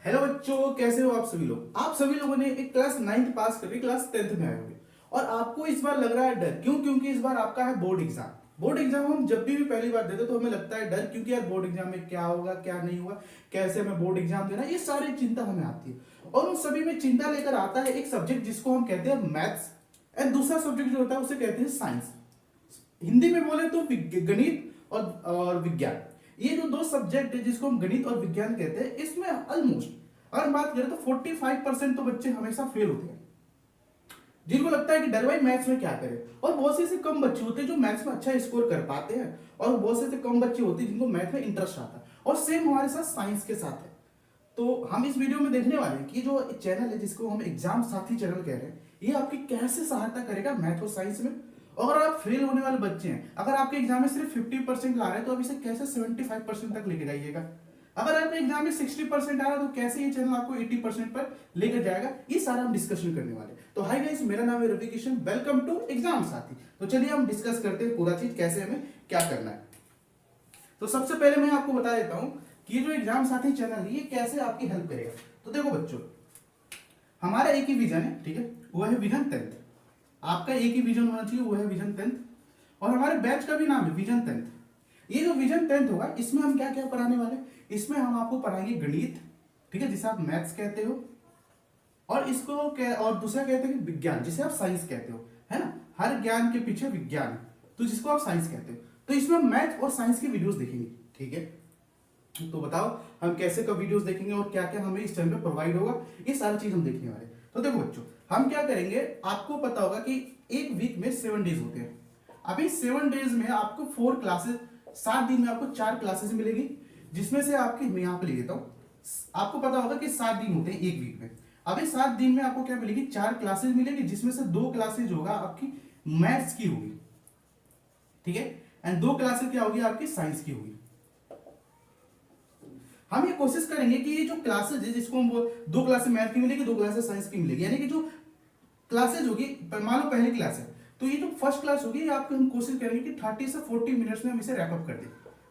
Hello बच्चों, कैसे हो आप सभी लोग। आप सभी लोगों ने एक क्लास 9th पास करके क्लास 10th में आए होंगे और आपको इस बार लग रहा है डर। क्यों? क्योंकि इस बार आपका है बोर्ड एग्जाम। बोर्ड एग्जाम हम जब भी पहली बार देते तो हमें लगता है डर, क्योंकि यार बोर्ड एग्जाम में क्या होगा क्या नहीं होगा, कैसे हमें बोर्ड एग्जाम देना, ये सारी चिंता हमें आती है। और उन सभी में चिंता लेकर आता है एक सब्जेक्ट जिसको हम कहते हैं मैथ्स, एंड दूसरा सब्जेक्ट जो होता है उसे कहते हैं साइंस। हिंदी में बोले तो गणित और विज्ञान। ये जो दो सब्जेक्ट है जिसको हम गणित और विज्ञान कहते हैं, इसमें ऑलमोस्ट अगर बात करें तो 45% तो बच्चे हमेशा फेल होते हैं, जिनको लगता है कि डर भाई मैथ्स में क्या करें। और बहुत से ऐसे कम बच्चे होते हैं जो मैथ्स में अच्छा स्कोर कर पाते हैं, और बहुत से ऐसे कम बच्चे होते हैं जिनको मैथ में इंटरेस्ट आता है। और सेम हमारे साथ साइंस के साथ है। तो हम इस वीडियो में देखने वाले हैं कि जो चैनल है जिसको हम एग्जाम साथी चैनल कह रहे हैं, ये आपकी कैसे सहायता करेगा मैथ और साइंस में। अगर आप फेल होने वाले बच्चे हैं, अगर आपके एग्जाम में सिर्फ 50% ला रहे हैं तो आप इसे कैसे 75% तक लेके जाइएगा। अगर आपके एग्जाम में 60% आ रहा है तो कैसे ये चैनल आपको 80% पर लेकर जाएगा, ये सारा हम डिस्कशन करने वाले। तो हाय गाइस, मेरा नाम है Ravi Kishan, welcome to exam Sathi. तो चलिए हम डिस्कस करते हैं पूरा चीज, कैसे हमें क्या करना है। तो सबसे पहले मैं आपको बता देता हूं कि ये जो एग्जाम साथी चैनल है ये कैसे आपकी हेल्प करेगा। तो देखो बच्चों, हमारा एक ही विजन है, ठीक है, वो है विजन 10th। आपका एक ही विजन होना चाहिए, वो है विजन 10th। और हमारे बैच का भी नाम है विजन 10th। ये जो विजन 10th होगा, इसमें हम क्या क्या पढ़ाने वाले, इसमें हम आपको पढ़ाएंगे गणित, ठीक है, जिसे आप मैथ्स कहते हो, और इसको और दूसरा कहते हैं विज्ञान, जिसे आप साइंस कहते हो, है ना। हर ज्ञान के पीछे विज्ञान है, तो जिसको आप साइंस कहते हो। तो इसमें हम मैथ और साइंस की वीडियोस देखेंगे, ठीक है। तो बताओ हम कैसे कब वीडियोस देखेंगे और क्या क्या हमें इस टाइम पे प्रोवाइड होगा, ये सारी चीज हम देखने वाले। तो देखो बच्चों, हम क्या करेंगे, आपको पता होगा कि एक वीक में 7 डेज होते हैं। अभी 7 डेज में आपको 4 क्लासेस, 7 दिन में आपको 4 क्लासेस मिलेगी, जिसमें से आपकी, मैं यहाँ पे लिख देता हूँ, आपको पता होगा कि 7 दिन होते हैं एक वीक में। अभी 7 दिन में आपको क्या मिलेगी, 4 क्लासेस मिलेगी, जिसमें से 2 क्लासेज होगा आपकी मैथ्स की होगी, ठीक है, एंड 2 क्लासेस क्या होगी आपकी साइंस की होगी। हम ये कोशिश करेंगे कि ये जो क्लासेज है, जिसको हम 2 क्लासेस मैथ की मिलेगी, 2 क्लासेस साइंस की मिलेगी, यानी कि जो क्लासेज होगी, मान लो पहली क्लास है तो ये जो फर्स्ट क्लास होगी, आपको हम कोशिश करेंगे कि 30 से 40 मिनट्स में हम इसे रैप अप कर दें।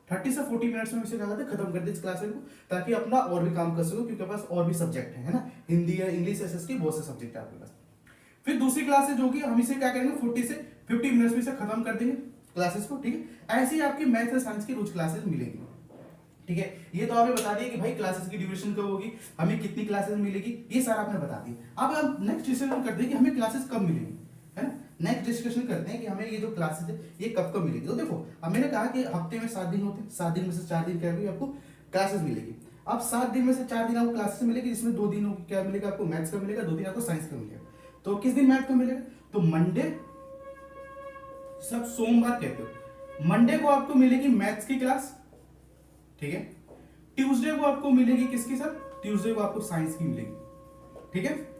30 से 40 मिनट्स में इसे क्या करते हैं, खत्म कर दे इस क्लास को, ताकि अपना और भी काम कर सको, क्योंकि पास और भी सब्जेक्ट है ना, हिंदी है, इंग्लिश, एसएसटी, बहुत से सब्जेक्ट है आपके पास। फिर दूसरी क्लासेज होगी, हम इसे क्या करेंगे, 40 से 50 मिनट्स में इसे खत्म कर देंगे क्लासेस को, ठीक है। ऐसे ही आपकी मैथ और साइंस की रोज क्लासेस मिलेगी, ठीक है। ये तो आपने बता दिया कि भाई क्लासेस की ड्यूरेशन कब होगी, हमें कितनी क्लासेस मिलेगी, ये सारा आपने बता दिया। अब हम नेक्स्ट डिस्कशन करते हैं कि हमें क्लासेस कब मिलेगी, है ना। नेक्स्ट डिस्कशन करते हैं कि हमें ये जो क्लासेस है ये कब कब मिलेगी। तो देखो, अब मैंने कहा कि हफ्ते में 7 दिन होते हैं, 7 दिन में से 4 दिन क्या होगी आपको क्लासेस मिलेगी। अब 7 दिन में से 4 दिन आपको क्लासेस मिलेगी, जिसमें 2 दिन क्या मिलेगा आपको, मैथ्स का मिलेगा, 2 दिन आपको साइंस का मिलेगा। तो किस दिन मैथ का मिलेगा, तो मंडे, सब सोमवार कहते हो, मंडे को आपको मिलेगी मैथ्स की क्लास, ठीक है। ट्यूसडे को आपको मिलेगी किसकी सर, ट्यूसडे को आपको साइंस की मिलेगी, ठीक है।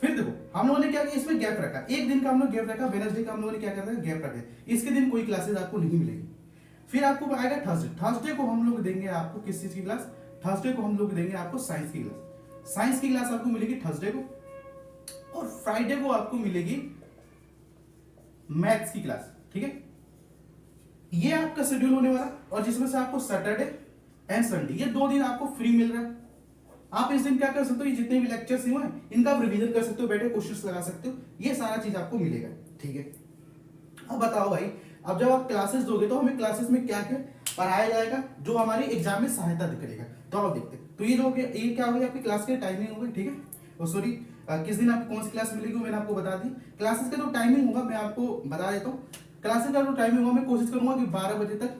फिर देखो हम लोगों ने क्या किया, इसमें गैप रखा, एक दिन का हम लोग गैप रखा, वेडनेसडे का हम लोगों ने क्या करना है, गैप रखा, इसके दिन कोई क्लासेस आपको नहीं मिलेगी। फिर आपको आएगा थर्सडे, थर्सडे को हम लोग देंगे आपको किस चीज की क्लास, थर्सडे को हम लोग देंगे आपको साइंस की क्लास। साइंस की क्लास आपको मिलेगी थर्सडे को, और फ्राइडे को आपको मिलेगी मैथ्स की क्लास, ठीक है। ये आपका शेड्यूल होने वाला, और जिसमें से आपको सैटरडे एंड संडे, ये 2 दिन आपको फ्री मिल रहा है। आप इस दिन क्या कर सकते हो, ये जितने भी लेक्चर्स हुए हैं इनका आप रिवीजन कर सकते हो, बैठे क्वेश्चंस लगा सकते हो, ये सारा चीज आपको मिलेगा, ठीक है। अब बताओ भाई, अब जब आप क्लासेस दोगे तो हमें क्लासेस में क्या क्या पढ़ाया जाएगा जो हमारी एग्जाम में सहायता करेगा। तो आप देखते हैं, तो ये जो ये क्या होगी आपकी क्लास की टाइमिंग होगी, ठीक है। और सॉरी, किस दिन आपको कौन सी क्लास मिलेगी मैंने आपको बता दी। क्लासेस का जो टाइमिंग होगा मैं आपको बता देता हूँ। क्लासेस का जो टाइमिंग होगा, मैं कोशिश करूंगा कि 12 बजे तक,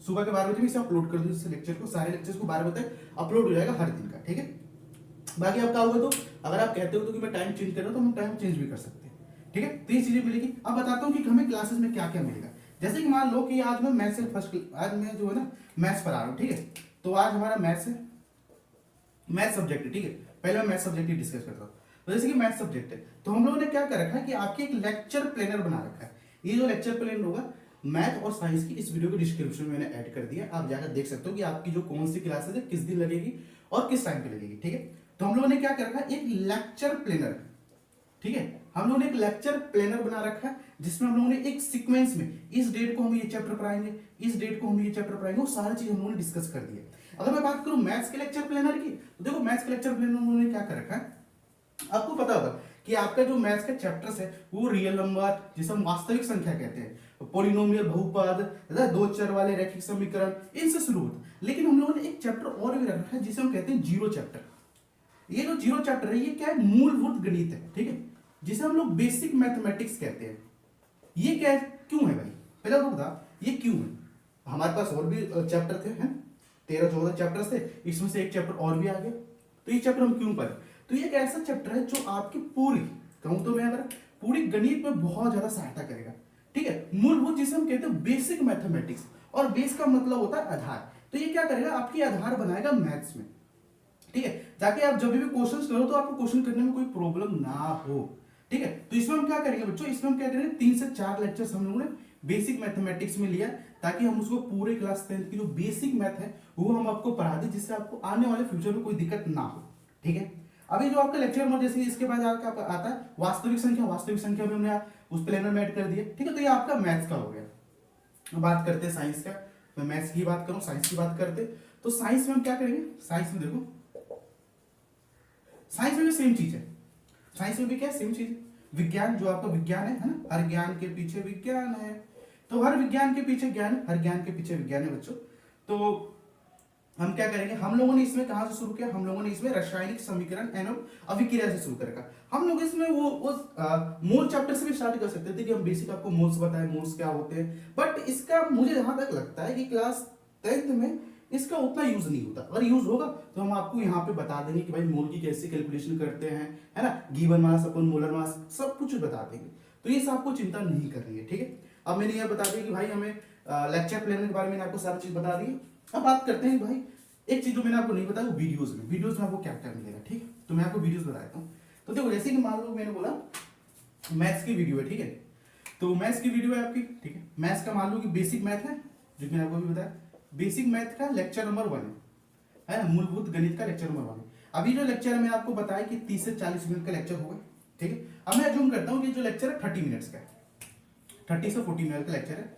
सुबह के 12 बजे में इसे अपलोड कर दूं, इस लेक्चर को, सारे लेक्चर्स को 12 बजे तक अपलोड हो जाएगा हर दिन का, ठीक है। बाकी आपका होगा तो अगर आप कहते हो तो कि मैं टाइम चेंज कर रहा हूं, तो हम टाइम चेंज भी कर सकते हैं, ठीक है। तो ये चीजें मिलेगी। अब बताता हूँ कि हमें क्लासेस में क्या क्या मिलेगा। जैसे कि मान लो कि आज मैं मैथ्स से आज मैं जो है ना मैथ्स पढ़ा रहा हूँ, ठीक है। तो आज हमारा मैथ्स है, मैथ सब्जेक्ट है, ठीक है। पहले मैं मैथ सब्जेक्ट ही डिस्कस करता हूँ। तो जैसे कि मैथ सब्जेक्ट है, तो हम लोगों ने क्या कर रखा है कि आपकी एक लेक्चर प्लानर बना रखा है। ये जो लेक्चर प्लान होगा मैथ और साइंस की, इस वीडियो के डिस्क्रिप्शन में मैंने ऐड कर दिया, आप जाकर देख सकते हो कि आपकी जो कौन सी क्लासेस है किस दिन लगेगी और किस टाइम पे लगेगी, ठीक है। तो हम लोगों ने क्या कर रखा है, एक लेक्चर प्लानर, ठीक है। हम लोगों ने एक लेक्चर प्लानर बना रखा है, जिसमें हम लोगों ने एक सीक्वेंस में इस डेट को हम ये चैप्टर पढ़ाएंगे, इस डेट को हम ये चैप्टर पढ़ाएंगे, वो सारी चीज हम लोगों ने डिस्कस कर दी है। अगर मैं बात करूं मैथ्स के लेक्चर प्लानर की, तो देखो मैथ्स के लेक्चर प्लान में उन्होंने क्या कर रखा है, आपको पता होगा कि आपका जो मैथ्स का चैप्टर्स है वो रियल नंबर, जिसे हम वास्तविक संख्या कहते हैं, पॉलिनोमियल बहुपद, दो चर वाले रैखिक समीकरण, इनसे शुरू होता है। लेकिन हम लोगों ने एक चैप्टर और भी रखा है जिसे हम कहते हैं जीरो चैप्टर। ये जो जीरो चैप्टर है ये क्या है, मूलभूत गणित है, ठीक है, जिसे हम लोग बेसिक मैथमेटिक्स कहते हैं। ये क्या है, क्यों है भाई, पहले तो बता ये क्यों है। हमारे पास और भी चैप्टर थे, हैं 13-14 चैप्टर्स थे, इसमें से एक चैप्टर और भी आ गया, तो ये चैप्टर हम क्यों पढ़े। तो ये एक ऐसा चैप्टर है जो आपकी पूरी, कहूं तो मैं अगर पूरी गणित में बहुत ज्यादा सहायता करेगा, ठीक है, मूलभूत, जिसे हम कहते हैं बेसिक मैथमेटिक्स। और बेस का मतलब होता है आधार, तो ये क्या करेगा, आपकी आधार बनाएगा मैथ्स में, ठीक है, ताकि आप जब भी क्वेश्चंस करो तो आपको क्वेश्चन करने में कोई प्रॉब्लम ना हो, ठीक है। तो इसमें हम क्या करेंगे बच्चों, इसमें हम क्या करेंगे 3 से 4 लेक्चर्स हम लोगों ने बेसिक मैथमेटिक्स में लिया, ताकि हम उसको पूरे क्लास 10 की जो बेसिक मैथ है वो हम आपको पढ़ा दें, जिससे आपको आने वाले फ्यूचर में कोई दिक्कत ना हो, ठीक है। अभी जो आपका लेक्चर नंबर जैसे इसके बाद आपका आता है वास्तविक संख्या, वास्तविक संख्या में हमने उस प्लेनर में ऐड कर दिया, ठीक है। तो ये आपका मैथ्स का हो गया। बात करते हैं साइंस का, मैं मैथ्स की बात करूं, साइंस की बात करते, तो साइंस में हम क्या करेंगे, साइंस में देखो, साइंस में भी सेम चीज है, साइंस में भी क्या सेम चीज है, विज्ञान जो आपका विज्ञान है ना, हर ज्ञान के पीछे विज्ञान है, तो हर विज्ञान के पीछे ज्ञान है, हर ज्ञान के पीछे विज्ञान है बच्चों। तो हम क्या करेंगे, हम लोगों ने इसमें कहां से शुरू किया, हम लोगों ने इसमें रासायनिक समीकरण एवं अभिक्रिया से शुरू करेगा। हम लोग इसमें वो मोल चैप्टर से भी स्टार्ट कर सकते थे कि हम बेसिक आपको मोल्स बताएं, मोल्स क्या होते हैं, बट इसका मुझे जहां तक लगता है कि क्लास 10th में इसका उतना यूज नहीं होता। अगर यूज होगा तो हम आपको यहाँ पे बता देंगे कि भाई मोल की कैसे कैलकुलेशन करते हैं, है ना, गिवन मास अपन मोलर मास सब कुछ बता देंगे, तो ये सब आपको चिंता नहीं करनी है, ठीक है। अब मैंने ये बता दिया कि भाई हमें लेक्चर प्लान के बारे में आपको सारी चीज बता दी। अब बात करते हैं भाई, एक चीज जो मैंने आपको नहीं बताया वो वीडियोस में आपको क्या क्या मिलेगा, ठीक है, तो मैं आपको वीडियोस बता देता हूँ। तो देखो जैसे कि मान लो मैंने बोला मैथ्स की वीडियो है, ठीक है, तो मैथ्स की वीडियो है आपकी, ठीक है, मैथ्स का मान लो कि बेसिक मैथ है, जो मैंने आपको अभी बताया, बेसिक मैथ का लेक्चर नंबर 1 है ना, मूलभूत गणित का लेक्चर नंबर 1। अभी जो लेक्चर है मैंने आपको बताया कि 30 से 40 मिनट का लेक्चर होगा, ठीक है। अब मैं अज्यूम करता हूँ कि जो लेक्चर है 30 मिनट्स का है, 30 से 40 मिनट का लेक्चर है।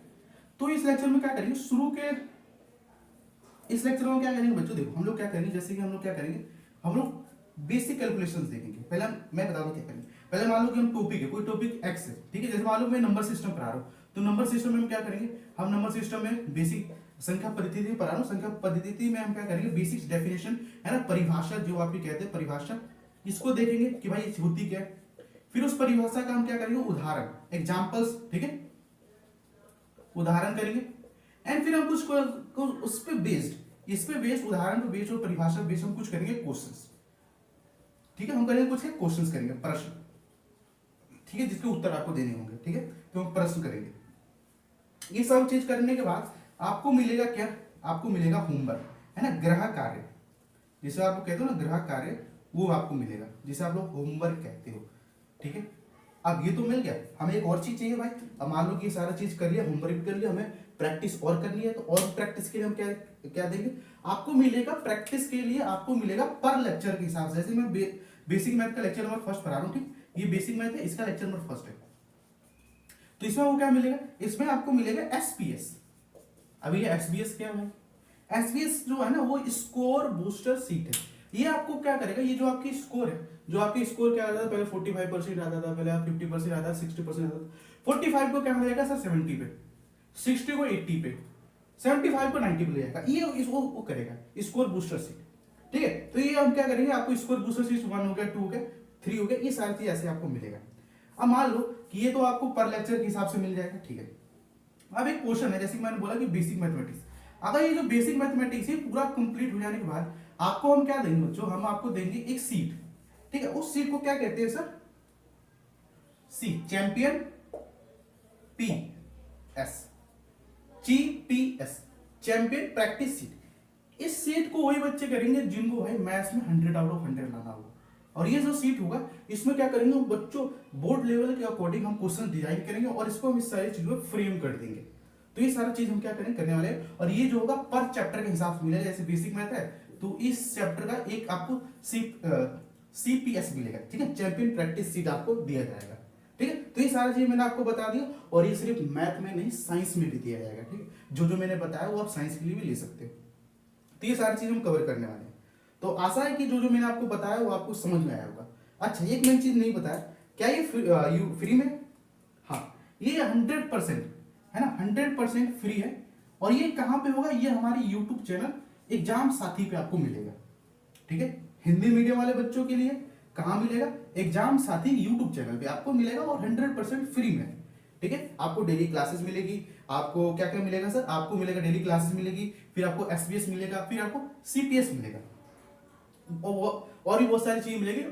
तो इस लेक्चर में क्या करेंगे, शुरू के इस लेक्चर में क्या करेंगे बच्चों, देखो हम लोग क्या करेंगे, जैसे कि हम लोग क्या करेंगे, हम लोग बेसिक कैलकुलेशंस देखेंगे। पहले मैं बता दूं क्या करेंगे, पहले मान लो कि हम टॉपिक है, कोई टॉपिक एक्स है, ठीक है, जैसे मान लो मैं नंबर सिस्टम पढ़ा रहा हूँ, तो नंबर सिस्टम में हम क्या करेंगे, हम नंबर सिस्टम में बेसिक संख्या पद्धति पढ़ा रहा हूँ, संख्या पद्धति में हम क्या करेंगे, बेसिक डेफिनेशन है ना, परिभाषा जो आप कहते हैं परिभाषा, इसको देखेंगे कि भाई ये होती क्या है। फिर उस परिभाषा का हम क्या करेंगे, उदाहरण एग्जाम्पल्स, ठीक है, उदाहरण करेंगे। एंड फिर हम कुछ उस पे बेस्ड, इस पे बेस्ड, उदाहरण पे बेस्ड और परिभाषा बेस्ड हम कुछ करेंगे क्वेश्चंस, ठीक है, हम करेंगे कुछ क्वेश्चंस करेंगे, प्रश्न, ठीक है, जिसके उत्तर आपको देने होंगे, ठीक है, तो हम प्रश्न करेंगे। ये सब चीज करने के बाद आपको मिलेगा क्या, आपको मिलेगा होमवर्क, है ना, गृह कार्य, जिसे आप कहते हो ना गृह कार्य, वो आपको मिलेगा, जिसे आप लोग होमवर्क कहते हो, ठीक है। अब ये तो मिल गया, हमें एक और चीज चाहिए भाई। अब मान लो कि ये सारा चीज कर लिया, होमवर्क भी कर लिया, हमें प्रैक्टिस और करनी है, तो और प्रैक्टिस के लिए हम क्या क्या देंगे, आपको मिलेगा प्रैक्टिस के लिए, आपको मिलेगा पर लेक्चर के हिसाब से। जैसे मैं बेसिक मैथ का लेक्चर नंबर 1 पढ़ा रहा हूँ, ठीक, ये बेसिक मैथ है, इसका लेक्चर नंबर 1 है, तो इसमें वो क्या मिलेगा, इसमें आपको मिलेगा एसपीएस। अभी ये एसबीएस क्या है, एसबीएस जो है ना वो स्कोर बूस्टर सीट है। ये आपको क्या करेगा, ये जो आपकी स्कोर है, जो आपकी स्कोर क्या आता था पहले 45% आता था, पहले 50% आता था, 60% आता था। 45 को क्या हो जाएगा सर 70 पे, 60 को 80 पे, 75 को 90 पे ले जाएगा, ये इसको वो करेगा स्कोर बूस्टर सीट, ठीक है। तो ये हम क्या करेंगे, आपको स्कोर बूस्टर सीट 1 हो गया, 2 हो गया, 3 हो गया, ये सारी चीज ऐसे आपको मिलेगा। अब मान लो कि ये तो आपको पर लेक्चर के हिसाब से मिल जाएगा, ठीक है। अब एक क्वेश्चन है, जैसे कि मैंने बोला कि बेसिक मैथमेटिक्स, अगर ये जो बेसिक मैथमेटिक्स है पूरा कंप्लीट हो जाने के बाद आपको हम क्या देंगे बच्चों, हम आपको देंगे एक सीट, ठीक है। उस सीट को क्या कहते हैं sir, C champion P S, GPS, champion practice seat. इस सीट को वही बच्चे करेंगे जिनको भाई मैथ्स में 100 आउट ऑफ 100 लाना होगा। और ये जो सीट होगा इसमें क्या करेंगे बच्चों, बोर्ड लेवल के अकॉर्डिंग हम क्वेश्चन डिजाइन करेंगे और इसको हम इस सारी चीजों में फ्रेम कर देंगे। तो ये सारा चीज हम क्या करेंगे करने वाले हैं, और ये जो होगा पर चैप्टर के हिसाब से मिलेगा। जैसे बेसिक मैथ है तो इस चैप्टर का एक आपको सीपीएस मिलेगा, ठीक है, चैंपियन प्रैक्टिस सीट आपको दिया जाएगा, ठीक है। तो ये सारी चीज मैंने आपको बता दिया, और ये सिर्फ मैथ में नहीं साइंस में भी दिया जाएगा, ठीक है। जो जो मैंने बताया वो आप साइंस के लिए भी ले सकते हो। तो ये सारी चीज हम कवर करने वाले हैं। तो आशा है कि जो जो मैंने आपको बताया वो आपको समझ में आया होगा। अच्छा, एक मेन चीज नहीं बताया, क्या ये फ्री में? हाँ, ये 100% है ना, 100% फ्री है। और ये कहाँ पे होगा? ये हमारे यूट्यूब चैनल एग्जाम साथी पे आपको मिलेगा। ठीक है, हिंदी मीडियम वाले बच्चों के लिए कहाँ मिलेगा? एग्जाम साथी यूट्यूब चैनल पे आपको मिलेगा और 100% फ्री में। ठीक है, आपको डेली क्लासेस मिलेगी। आपको क्या क्या मिलेगा सर? आपको मिलेगा डेली क्लासेस मिलेगी, फिर आपको एसबीएस मिलेगा, फिर आपको सीपीएस मिलेगा, और भी बहुत सारी चीजें मिलेगी।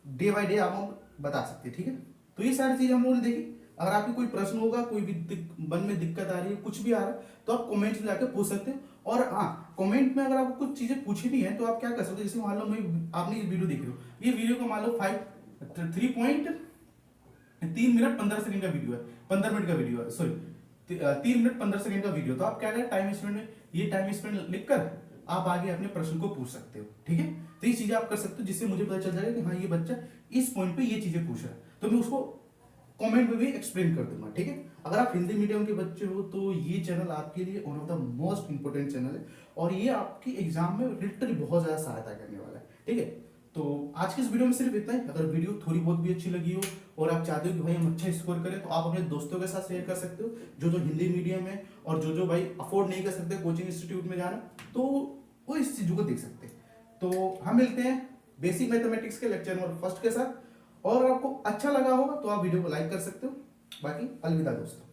डे बाय डे आप हम बता सकते हैं। ठीक है, तो ये सारी चीजें हम लोगों ने देखी। अगर आपकी कोई प्रश्न होगा, कोई भी मन में दिक्कत आ रही है, कुछ भी आ रहा है, तो आप कमेंट में जाकर पूछ सकते हो। और हाँ, कमेंट में अगर आपको कुछ चीजें पूछनी है तो आप क्या कर सकते हो, जैसे मान लो आपने ये वीडियो देख रहे हो, ये वीडियो को मान लो 3 मिनट 15 सेकंड का वीडियो है, 15 मिनट का वीडियो है, सॉरी 3 मिनट 15 सेकंड का वीडियो। तो आप क्या करें, टाइम स्पेंड में ये टाइम स्पेंड लिखकर आप आगे अपने प्रश्न को पूछ सकते हो। ठीक है, तो ये चीजें आप कर सकते हो, जिससे मुझे पता चल जाएगा कि हाँ ये बच्चा इस पॉइंट पे ये चीजें पूछ रहा है, तो मैं उसको कमेंट में भी एक्सप्लेन कर दूंगा। ठीक है, अगर आप हिंदी मीडियम के बच्चे हो तो ये चैनल आपके लिए one of the most important channel है, और ये आपकी एग्जाम में लिटरली बहुत ज्यादा सहायता करने वाला है। ठीक है, तो आज की इस वीडियो में सिर्फ इतना ही। अगर वीडियो थोड़ी बहुत भी अच्छी लगी हो और आप चाहते हो कि भाई हम अच्छा स्कोर करें, तो आप अपने दोस्तों के साथ शेयर कर सकते हो, जो जो हिंदी मीडियम है और जो जो भाई अफोर्ड नहीं कर सकते कोचिंग इंस्टीट्यूट में जाना, तो वो इस चीजों को देख सकते हैं। तो हम मिलते हैं बेसिक मैथमेटिक्स के लेक्चर नंबर 1 के साथ, और आपको अच्छा लगा होगा तो आप वीडियो को लाइक कर सकते हो। बाकी अलविदा दोस्तों।